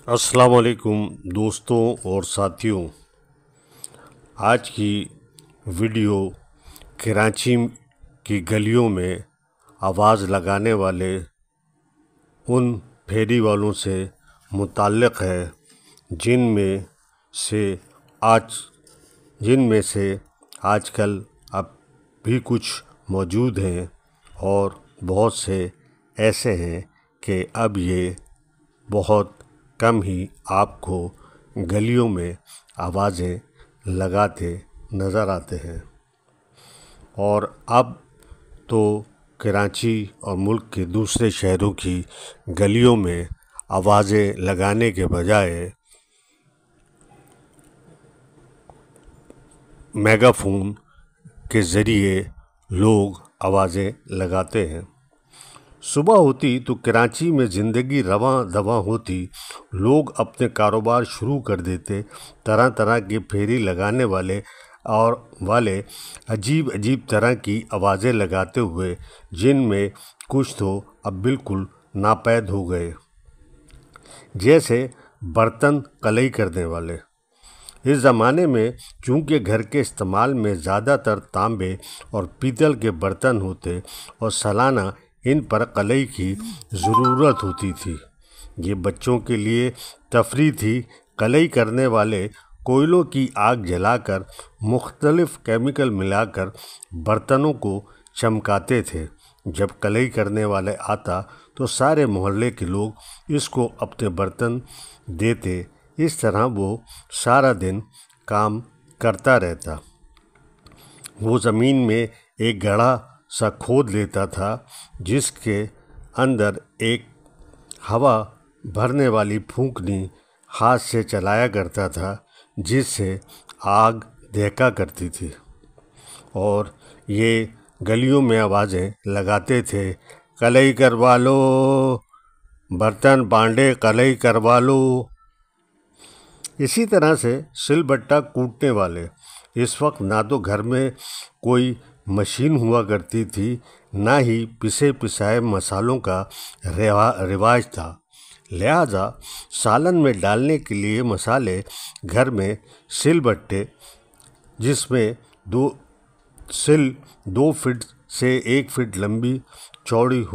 अस्सलाम वालेकुम दोस्तों और साथियों। आज की वीडियो कराची की गलियों में आवाज़ लगाने वाले उन फेरी वालों से मुताल्लिक़ है से आज जिनमें से आजकल अब भी कुछ मौजूद हैं और बहुत से ऐसे हैं कि अब ये बहुत कम ही आपको गलियों में आवाज़ें लगाते नज़र आते हैं। और अब तो कराची और मुल्क के दूसरे शहरों की गलियों में आवाज़ें लगाने के बजाय मेगाफोन के ज़रिए लोग आवाज़ें लगाते हैं। सुबह होती तो कराची में ज़िंदगी रवां दवां होती, लोग अपने कारोबार शुरू कर देते। तरह तरह के फेरी लगाने वाले अजीब अजीब तरह की आवाज़ें लगाते हुए, जिनमें कुछ तो अब बिल्कुल नापैद हो गए, जैसे बर्तन कलई करने वाले। इस ज़माने में चूँकि घर के इस्तेमाल में ज़्यादातर तांबे और पीतल के बर्तन होते और सालाना इन पर कलई की ज़रूरत होती थी। ये बच्चों के लिए तफरी थी। कलई करने वाले कोयलों की आग जलाकर मुख्तलिफ केमिकल मिलाकर बर्तनों को चमकाते थे। जब कलई करने वाले आता तो सारे मोहल्ले के लोग इसको अपने बर्तन देते। इस तरह वो सारा दिन काम करता रहता। वो ज़मीन में एक गड्ढा सा खोद लेता था, जिसके अंदर एक हवा भरने वाली फूंकनी हाथ से चलाया करता था, जिससे आग दहका करती थी। और ये गलियों में आवाज़ें लगाते थे, कलई करवा लो, बर्तन भांडे कलई करवा लो। इसी तरह से सिलबट्टा कूटने वाले। इस वक्त ना तो घर में कोई मशीन हुआ करती थी, ना ही पिसे पिसाए मसालों का रिवाज था। लिहाजा सालन में डालने के लिए मसाले घर में सिलबट्टे, जिसमें दो फीट से 1 फीट लंबी चौड़ी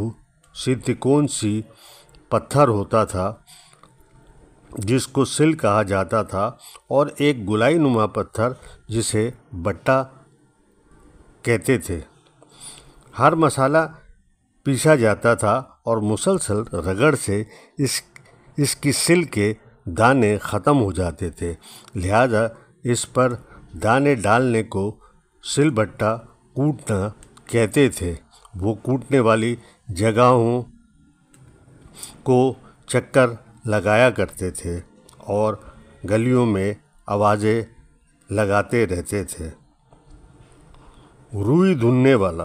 सी तिकोन सी पत्थर होता था, जिसको सिल कहा जाता था, और एक गुलाई नुमा पत्थर जिसे बट्टा कहते थे। हर मसाला पीसा जाता था और मुसलसल रगड़ से इसकी सिल के दाने ख़त्म हो जाते थे। लिहाजा इस पर दाने डालने को सिलबट्टा कूटना कहते थे। वो कूटने वाली जगहों को चक्कर लगाया करते थे और गलियों में आवाज़ें लगाते रहते थे। रुई धुनने वाला।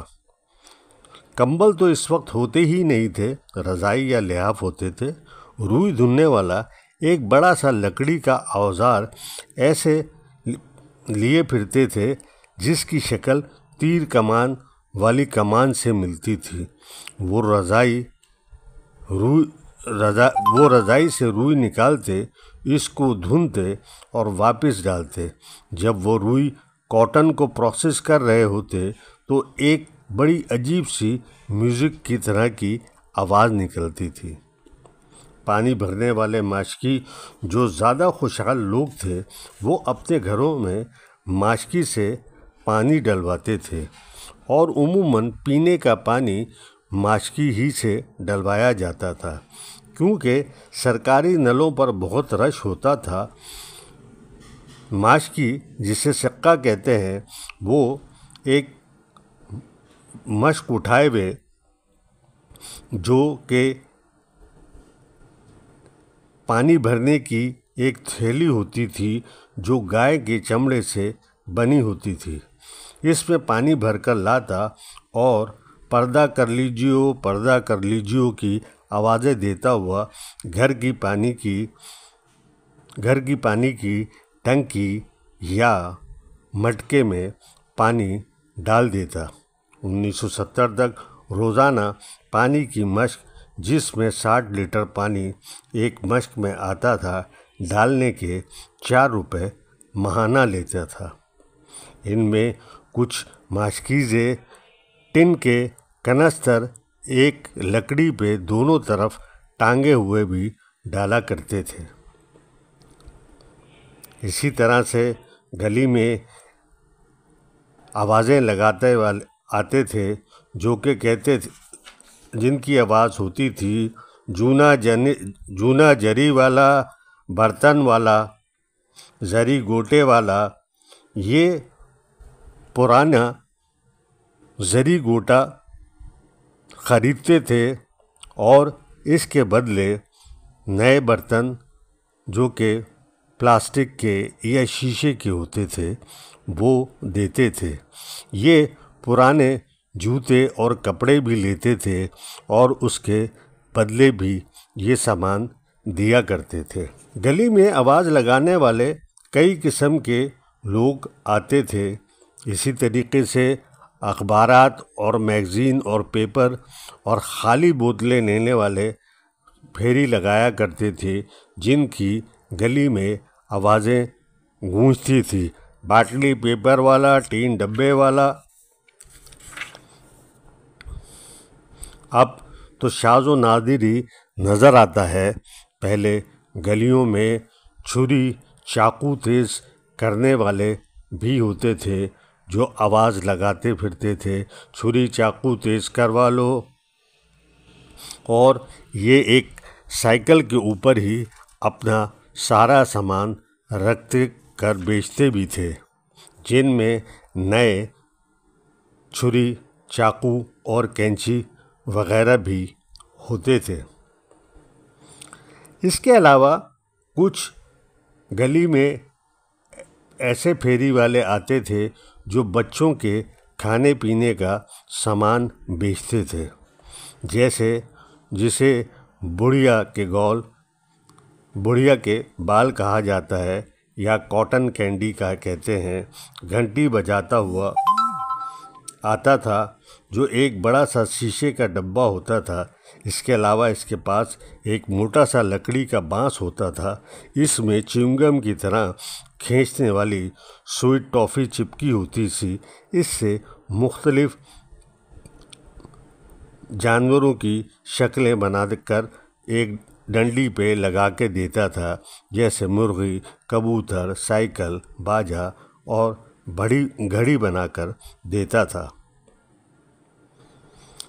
कंबल तो इस वक्त होते ही नहीं थे, रज़ाई या लिहाफ होते थे। रुई धुनने वाला एक बड़ा सा लकड़ी का औजार ऐसे लिए फिरते थे, जिसकी शक्ल तीर कमान वाली कमान से मिलती थी। वो रज़ाई से रुई निकालते, इसको धुनते और वापस डालते। जब वो रुई कॉटन को प्रोसेस कर रहे होते तो एक बड़ी अजीब सी म्यूज़िक की तरह की आवाज़ निकलती थी। पानी भरने वाले माशकी, जो ज़्यादा खुशहाल लोग थे, वो अपने घरों में माशकी से पानी डलवाते थे और उमूमन पीने का पानी माशकी ही से डलवाया जाता था। क्योंकि सरकारी नलों पर बहुत रश होता था, माशकी, जिसे शक्का कहते हैं, वो एक मश्क उठाए हुए, जो कि पानी भरने की एक थैली होती थी, जो गाय के चमड़े से बनी होती थी। इसमें पानी भरकर लाता और पर्दा कर लीजियो की आवाज़ें देता हुआ घर की पानी की टंकी या मटके में पानी डाल देता। 1970 तक रोज़ाना पानी की मश्क जिसमें 60 लीटर पानी एक मश्क में आता था, डालने के 4 रुपये महाना लेता था। इनमें कुछ माशकीज़े टिन के कनस्तर एक लकड़ी पे दोनों तरफ टांगे हुए भी डाला करते थे। इसी तरह से गली में आवाज़ें लगाते वाले आते थे, जो कि कहते थे, जिनकी आवाज़ होती थी, जूना जरी वाला, बर्तन वाला, जरी गोटे वाला। ये पुराना जरी गोटा ख़रीदते थे और इसके बदले नए बर्तन जो कि प्लास्टिक के या शीशे के होते थे वो देते थे। ये पुराने जूते और कपड़े भी लेते थे और उसके बदले भी ये सामान दिया करते थे। गली में आवाज़ लगाने वाले कई किस्म के लोग आते थे। इसी तरीके से अखबारात और मैगज़ीन और पेपर और ख़ाली बोतलें लेने वाले फेरी लगाया करते थे, जिनकी गली में आवाज़ें गूंजती थी। बाटली पेपर वाला, टीन डब्बे वाला। अब तो शाज़ो नादिरी नज़र आता है। पहले गलियों में छुरी चाकू तेज़ करने वाले भी होते थे, जो आवाज़ लगाते फिरते थे, छुरी चाकू तेज़ करवा लो। और ये एक साइकिल के ऊपर ही अपना सारा सामान रखते कर बेचते भी थे, जिनमें नए छुरी चाकू और कैंची वगैरह भी होते थे। इसके अलावा कुछ गली में ऐसे फेरी वाले आते थे जो बच्चों के खाने पीने का सामान बेचते थे, जिसे बुढ़िया के बाल कहा जाता है या कॉटन कैंडी का कहते हैं। घंटी बजाता हुआ आता था, जो एक बड़ा सा शीशे का डब्बा होता था। इसके अलावा इसके पास एक मोटा सा लकड़ी का बांस होता था। इसमें च्युइंगम की तरह खींचने वाली स्वीट टॉफ़ी चिपकी होती थी। इससे मुख्तलिफ जानवरों की शक्लें बनाकर एक डंडी पे लगा के देता था, जैसे मुर्गी, कबूतर, साइकिल, बाजा और बड़ी घड़ी बनाकर देता था।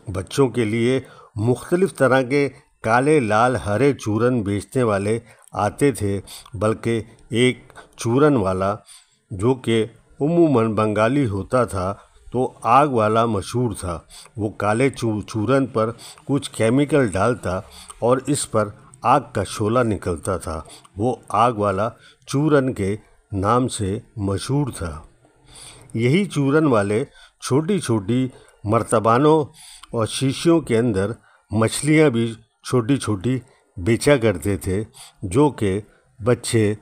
बच्चों के लिए मुख्तलिफ तरह के काले, लाल, हरे चूरन बेचने वाले आते थे, बल्कि एक चूरन वाला जो कि उम्मूमन बंगाली होता था तो आग वाला मशहूर था। वो काले चूरन पर कुछ केमिकल डालता और इस पर आग का शोला निकलता था। वो आग वाला चूरन के नाम से मशहूर था। यही चूरन वाले छोटी छोटी मर्तबानों और शीशियों के अंदर मछलियाँ भी छोटी छोटी बेचा करते थे, जो कि बच्चे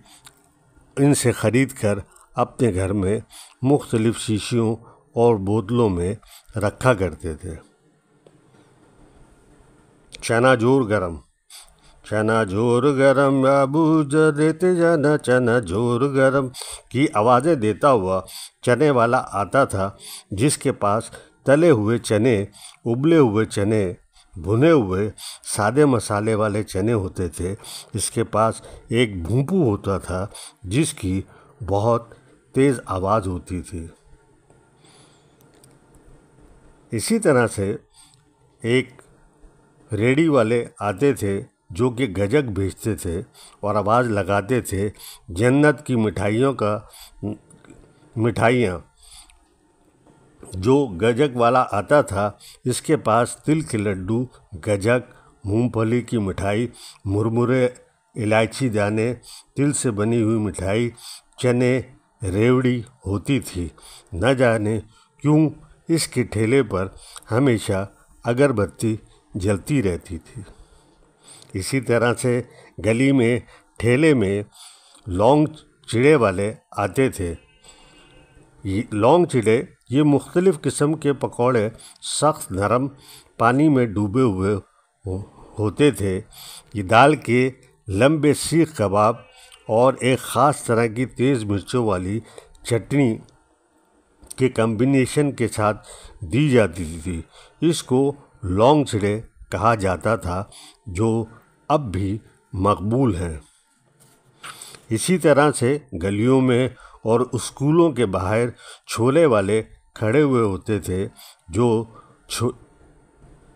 इनसे ख़रीद कर अपने घर में मुख्तलिफ शीशियों और बोतलों में रखा करते थे। चना जोर गरम बाबू देते जाना चना जोर गरम की आवाज़ें देता हुआ चने वाला आता था, जिसके पास तले हुए चने, उबले हुए चने, भुने हुए सादे मसाले वाले चने होते थे। इसके पास एक भूंपू होता था जिसकी बहुत तेज़ आवाज़ होती थी। इसी तरह से एक रेडी वाले आते थे जो कि गजक बेचते थे और आवाज़ लगाते थे, जन्नत की मिठाइयाँ। जो गजक वाला आता था, इसके पास तिल के लड्डू, गजक, मूंगफली की मिठाई, मुरमुरे, इलायची दाने, तिल से बनी हुई मिठाई, चने, रेवड़ी होती थी। न जाने क्यों इसके ठेले पर हमेशा अगरबत्ती जलती रहती थी। इसी तरह से गली में ठेले में लौंग चिड़े वाले आते थे। लौंग चिड़े ये मुख्तलिफ़ किस्म के पकौड़े सख्त नरम पानी में डूबे हुए होते थे। ये दाल के लंबे सीख कबाब और एक ख़ास तरह की तेज़ मिर्चों वाली चटनी के कॉम्बिनेशन के साथ दी जाती थी। इसको लौंग चिड़े कहा जाता था, जो अब भी मकबूल हैं। इसी तरह से गलियों में और स्कूलों के बाहर छोले वाले खड़े हुए होते थे,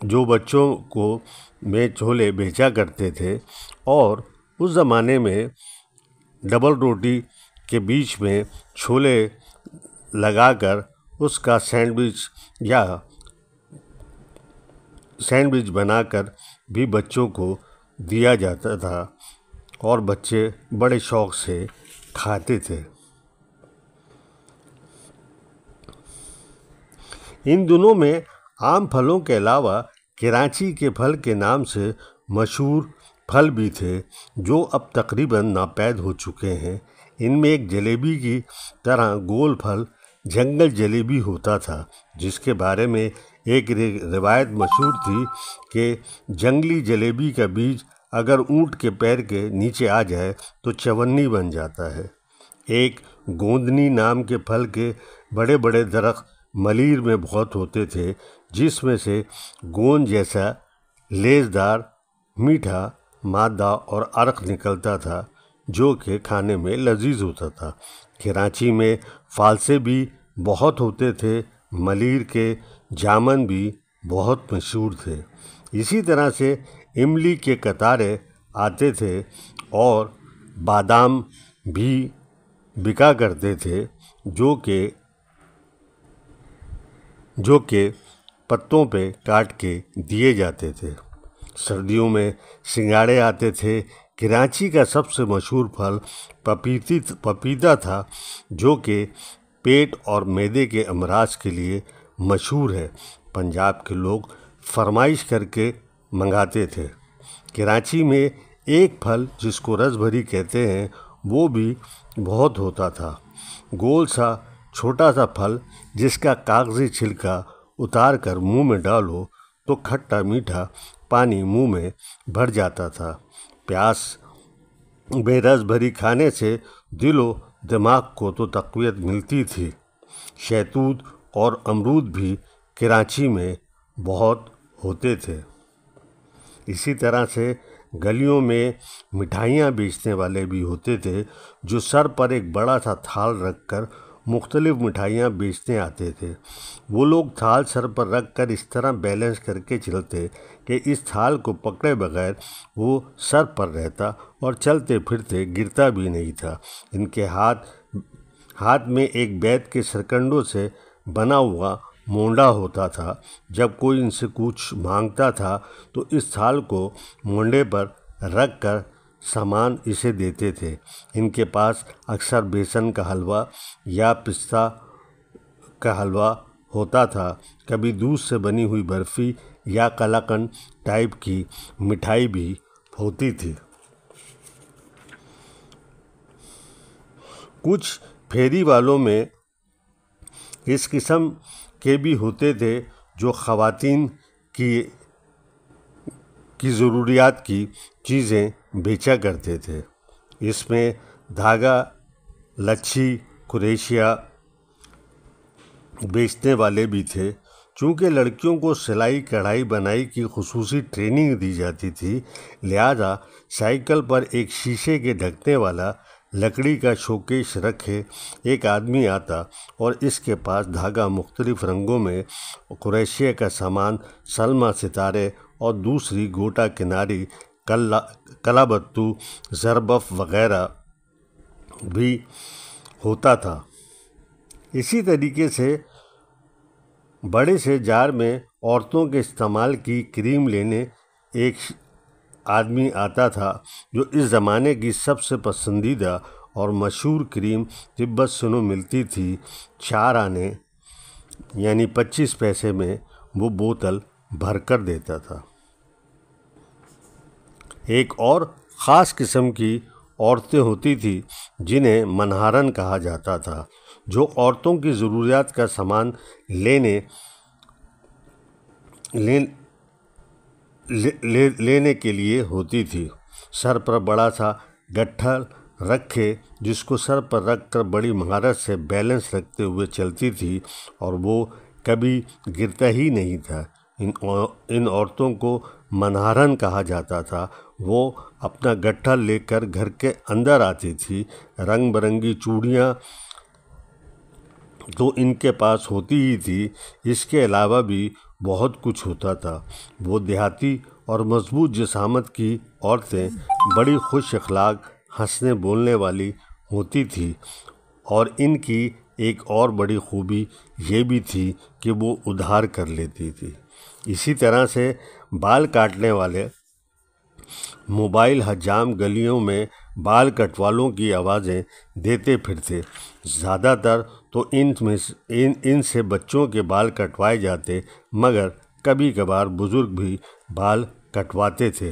जो बच्चों को में छोले बेचा करते थे। और उस ज़माने में डबल रोटी के बीच में छोले लगाकर उसका सैंडविच बनाकर भी बच्चों को दिया जाता था और बच्चे बड़े शौक़ से खाते थे। इन दिनों में आम फलों के अलावा कराची के फल के नाम से मशहूर फल भी थे, जो अब तकरीबन नापैद हो चुके हैं। इनमें एक जलेबी की तरह गोल फल जंगल जलेबी होता था, जिसके बारे में एक रिवायत मशहूर थी कि जंगली जलेबी का बीज अगर ऊंट के पैर के नीचे आ जाए तो चवन्नी बन जाता है। एक गोंदनी नाम के फल के बड़े बड़े दरख्त मलीर में बहुत होते थे, जिसमें से गोंद जैसा लेज़दार मीठा मादा और अर्क निकलता था, जो कि खाने में लजीज होता था। कराची में फालसे भी बहुत होते थे। मलीर के जामन भी बहुत मशहूर थे। इसी तरह से इमली के कतारे आते थे और बादाम भी बिका करते थे, जो के पत्तों पे काट के दिए जाते थे। सर्दियों में सिंगाड़े आते थे। कराची का सबसे मशहूर फल पपीता था, जो कि पेट और मैदे के अमराज के लिए मशहूर है। पंजाब के लोग फरमाइश करके मंगाते थे। कराची में एक फल जिसको रसभरी कहते हैं, वो भी बहुत होता था। गोल सा छोटा सा फल जिसका कागजी छिलका उतार कर मुँह में डालो तो खट्टा मीठा पानी मुंह में भर जाता था। प्यास में रस भरी खाने से दिलो दिमाग को तो तक़वियत मिलती थी। शहतूत और अमरूद भी कराची में बहुत होते थे। इसी तरह से गलियों में मिठाइयाँ बेचने वाले भी होते थे, जो सर पर एक बड़ा सा थाल रखकर मुख्तलिफ मिठाइयाँ बेचते आते थे। वो लोग थाल सर पर रख कर इस तरह बैलेंस करके चलते कि इस थाल को पकड़े बगैर वो सर पर रहता और चलते फिरते गिरता भी नहीं था। इनके हाथ में एक बैत के सरकंडों से बना हुआ मोंडा होता था। जब कोई इनसे कुछ मांगता था तो इस थाल को मोंडे पर रख कर सामान इसे देते थे। इनके पास अक्सर बेसन का हलवा या पिस्ता का हलवा होता था। कभी दूध से बनी हुई बर्फ़ी या कलाकंद टाइप की मिठाई भी होती थी। कुछ फेरी वालों में इस किस्म के भी होते थे, जो ख़वातीन की ज़रूरियात की चीज़ें बेचा करते थे। इसमें धागा, लच्छी, कुरेशिया बेचने वाले भी थे। चूँकि लड़कियों को सिलाई कढ़ाई बनाई की खुसूसी ट्रेनिंग दी जाती थी, लिहाजा साइकिल पर एक शीशे के ढकने वाला लकड़ी का शोकेश रखे एक आदमी आता और इसके पास धागा मुख्तलिफ रंगों में, कुरैशिया का सामान, सलमा सितारे और दूसरी गोटा किनारी कलाबत्तू, ज़रबफ वगैरह भी होता था। इसी तरीके से बड़े से जार में औरतों के इस्तेमाल की क्रीम लेने एक आदमी आता था, जो इस ज़माने की सबसे पसंदीदा और मशहूर क्रीम तिब्बत सुनो मिलती थी। 4 आने यानी 25 पैसे में वो बोतल भर कर देता था। एक और ख़ास किस्म की औरतें होती थी जिन्हें मनहारन कहा जाता था, जो औरतों की ज़रूरियात का सामान लेने के लिए होती थी। सर पर बड़ा सा गट्ठा रखे जिसको सर पर रख कर बड़ी महारत से बैलेंस रखते हुए चलती थी और वो कभी गिरता ही नहीं था। इन औरतों को मनहरन कहा जाता था। वो अपना गट्ठा लेकर घर के अंदर आती थी। रंग बिरंगी चूड़ियाँ तो इनके पास होती ही थी, इसके अलावा भी बहुत कुछ होता था। वो देहाती और मजबूत जिसामत की औरतें बड़ी खुश अखलाक, हंसने बोलने वाली होती थी और इनकी एक और बड़ी खूबी ये भी थी कि वो उधार कर लेती थी। इसी तरह से बाल काटने वाले मोबाइल हजाम गलियों में बाल कटवालों की आवाज़ें देते फिरते। ज़्यादातर तो इनसे बच्चों के बाल कटवाए जाते, मगर कभी कभार बुज़ुर्ग भी बाल कटवाते थे।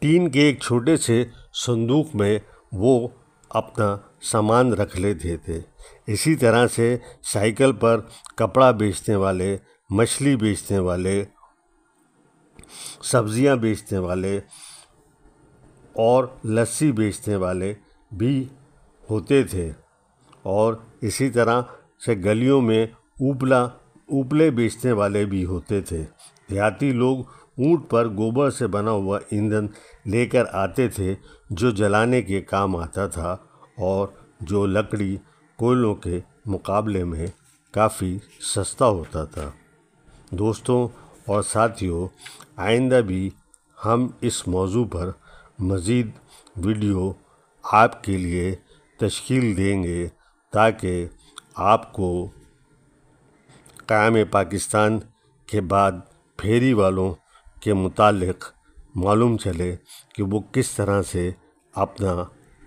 टीन के एक छोटे से संदूक में वो अपना सामान रख लेते थे। इसी तरह से साइकिल पर कपड़ा बेचने वाले, मछली बेचने वाले, सब्जियां बेचने वाले और लस्सी बेचने वाले भी होते थे। और इसी तरह से गलियों में उपले बेचने वाले भी होते थे। देहाती लोग ऊंट पर गोबर से बना हुआ ईंधन लेकर आते थे जो जलाने के काम आता था और जो लकड़ी कोयलों के मुकाबले में काफ़ी सस्ता होता था। दोस्तों और साथियों, आइंदा भी हम इस मौजू पर मज़ीद वीडियो आपके लिए तश्कील देंगे ताकि आपको क़याम पाकिस्तान के बाद फेरी वालों के मुतालिक मालूम चले कि वो किस तरह से अपना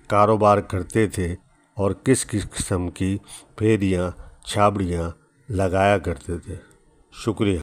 कारोबार करते थे और किस किस किस्म की फेरियाँ छाबड़ियाँ लगाया करते थे। शुक्रिया।